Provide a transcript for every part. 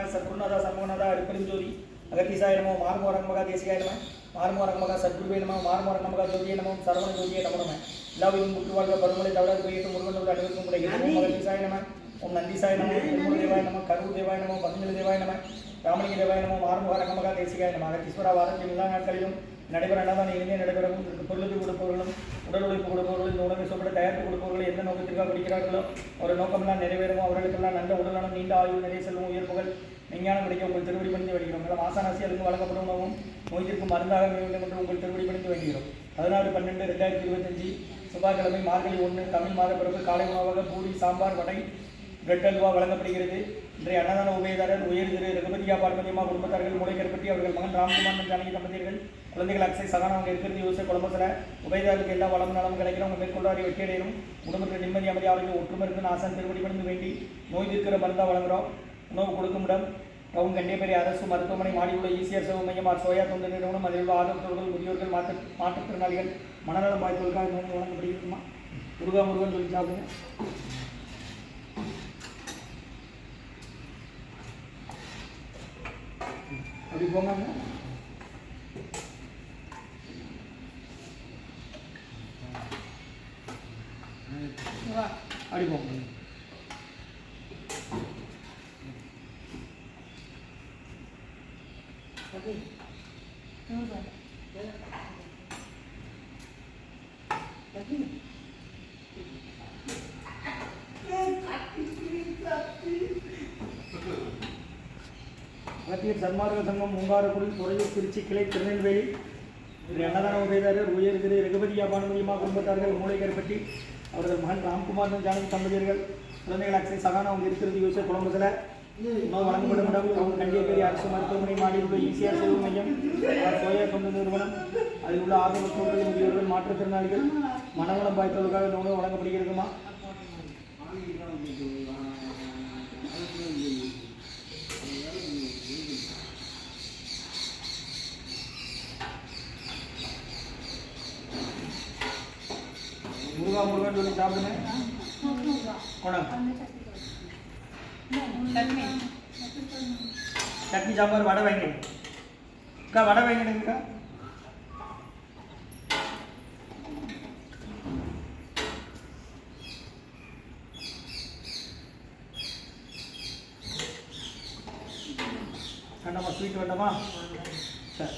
நம சத்குருநாதா சண்முகநாதா அருப்பெருஞ்சோதி அகத்தீசாய நமோ மார்மோரங்கமகா தேசிகாய நம மார்மோரங்கமகா சத்குருவே நம மார்மோரங்கமகா ஜோதியே நமோ சரவண ஜோதியே நமோ நம எல்லாவிலும் முற்றுவாழ்க பருமலை தவறாது போயிட்டு முருகனோடு அனைவருக்கும் கிடைக்கும் அகத்தீசாய நம ஓம் நந்திசாய நமோ திருமூல தேவாய நம கரூர் தேவாய நமோ பதஞ்சலி தேவாய நம ராமலிங்க தேவாய நமோ மார்மோரங்கமகா தேசிகாய நம அகத்தீஸ்வரா வாரத்தின் எல்லா நாட்களிலும் நடைபெற அன்னதான இனிமே நடைபெறவும் பொருளுக்கு கொடுப்பவர்களும் உடல் உழைப்பு கொடுப்பவர்களும் இந்த உணவை சொல்ல தயாரித்து கொடுப்பவர்கள் எந்த நோக்கத்திற்காக குடிக்கிறார்களோ ஒரு நோக்கமெல்லாம் நிறைவேறுமோ அவர்களுக்கெல்லாம் நல்ல உடல்நலம் நீண்ட ஆயுள் நிறைய செல்வம் உயர்ப்புகள் விஞ்ஞானம் கிடைக்க உங்கள் திருவடி பணிந்து வருகிறோம். மேலும் ஆசானாசியாருக்கு வழங்கப்படும் உணவும் நோய்த்திற்கும் மருந்தாக வேண்டும் என்று உங்கள் திருவடி பணிந்து வருகிறோம். 16/12/2025 செவ்வாய்க்கிழமை மார்கழி 1 தமிழ் மாத பிறகு காலை உணவாக பூரி சாம்பார் வடை பிரெட் அல்வா வழங்கப்படுகிறது. இன்றைய அன்னதான உபயதாரர் உயர் திரு ரகுபதியா பார்வதியம்மா குடும்பத்தார்கள் மூளைக்கருப்பட்டி அவர்கள் மகன் ராம்குமார் ஜானகி தம்பதியர்கள் குழந்தைகள் அக்ஷய் சகானா அவங்க இருக்கிறது யோசிச்சு குழம்பத்தில் உபயதாரருக்கு எல்லா வளமும் நலமும் கிடைக்கிறவங்க மேற்கொண்டாரி வெற்றியடையணும் குடும்பத்தில் நிம்மதி அமைதி ஆரோக்கியம் ஒற்றுமை இருக்குன்னு ஆசான் திருவடி பணிந்து வேண்டி நோய் தீர்க்கிற மருந்தாக வழங்குகிறோம். உணவு கொடுக்கும் இடம் டவுன் கண்டியப்பேரி அரசு மருத்துவமனை மாடியுள்ள ஈசிஆர் சேவை மையம் சோயா தொண்டு நிறுவனம் அதில் உள்ள ஆதரவுகள் முதியோர்கள் மாற்றுத்திறனாளிகள் மனநலம் வாய்ப்புகளுக்காக நோய் வழங்கப்படுகிறோமா. முருகா முருகன் சொல்லி சாப்பிடுங்க. அப்படி போங்க அப்படி போங்க. அகத்தியர் சன்மார்க்க சங்கம் மூங்காரக்குடி துறையூர் திருச்சி கிளை திருநெல்வேலி அன்னதான உபயதாரர் உயர் திரு ரகுபதியா பானுமதியம்மா குடும்பத்தார்கள் மூளைக்கருப்பட்டி அவர்கள் மகன் ராம்குமார் ஜானகி தம்பதியர்கள் குழந்தைகள் அக்ஷய் சகானா அவங்க இருக்கிறது யோசிச்ச குடும்பத்தில் உணவு வழங்கப்படும் இடம் அவங்க கண்டியப்பேரி அரசு மருத்துவமனை மாடியுள்ள ஈசிஆர் சேவை மையம் சோயா தொண்டு நிறுவனம் அதில் உள்ள ஆதரவற்றோர்கள் முதியோர்கள் மாற்றுத்திறனாளிகள் மனநலம் பாய்த்தவர்களுக்காக இந்த உணவு வழங்கப்படுகிறதுமா. முருகா முருகன் சொல்லி சாப்பிடுங்க. சட்னி சாம்பார் வடை வாங்கி அக்கா வடை வாங்கிடுங்கக்கா. வேண்டாமா ஸ்வீட் வேண்டாமா? சரி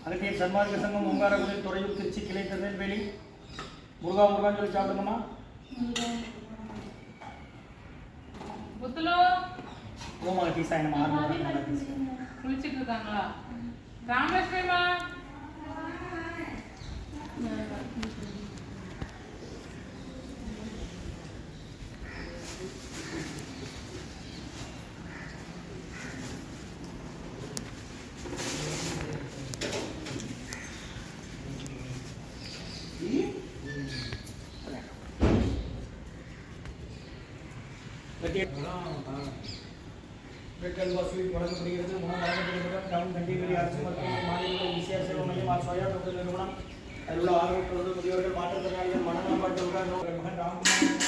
அகத்தியர் சன்மார்க்க சங்கம் மூங்காரக்குடி துறையூர் திருச்சி கிளை திருநெல்வேலி முருகா முருகான்னு சொல்லி சாப்பிடுங்கம்மா. ஓமா டீசாய் நம்ம குளிச்சுட்டு இருக்காங்களா? ராமலட்சுமிமா பிரெட் அல்வா ஸ்வீட் வழங்கப்படுகிறது. உணவு வழங்கப்படுகிறது. டவுன் கண்டிப்பேரி அரசு மருத்துவமனை மாநில ஈசிஆர் சேவை மையம் சோயா தொண்டு நிறுவனம் அதில் உள்ள ஆதரவற்றோர்கள் முதியோர்கள் மாற்றுத்திறனாளிகள் மனநலம் பாய்த்தவர்கள் மகன் ராம்குமார்